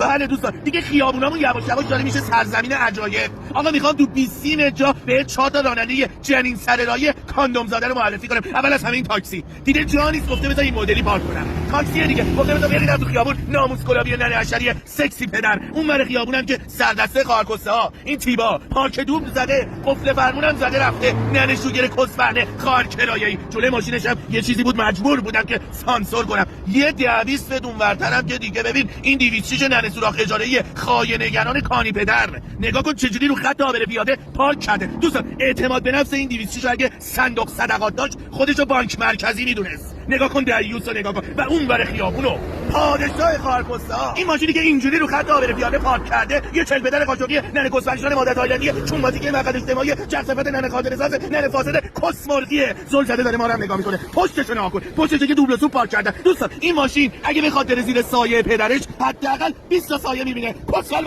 بله دوستان دیگه خیابونامون یواش یواش داره میشه سرزمین عجایب. آقا میخوام تو 20 جا به 4 تا راننده جنین سررای کاندوم زاده رو معرفی کنم. اول از همه این تاکسی دیگه جا نیست گفته بذار این مدلی پارک کنم. تاکسی دیگه گفته بذار برید تو خیابون ناموس گلابی ننه اشری سکسی پدر. اون ور خیابونم که سردسته خارکسته ها این تیبا پارک دوب زده قفل فرمونم زده رفته ننه شوگر کسفرنه خار کرایه‌ای. جلوی ماشینش هم یه چیزی بود مجبور بودم که سانسور کنم. یه 200 بدون ورترم که دیگه ببین این 206 ننه سوراخ اجاره‌ای خاینگران کانی پدر. نگاه کن چجوری رو خط آبر پیاده پارک کرده. دوستان اعتماد به نفس این 206 اگه صندوق صدقات داشت خودشو بانک مرکزی میدونست. نگاه کن دیوسو نگاه کن و اون ور خیابونو پادشاه خارکستا. این ماشینی که اینجوری رو خط آبر پیاده پارک کرده یه چل پدر قاچاقی ننه کسفرشان مادر تایلندی چون بازی که مقد اجتماعی جسفت ننه خاطرساز ننه فاسد کسمرغیه زل زده داره ما رو هم نگاه میکنه. پشتشو نگاه کن پشتش که دوبل سو پارک کرده. دوستان این ماشین اگه بخواد بره زیر سایه پدرش حداقل 20 تا سایه میبینه. کسفل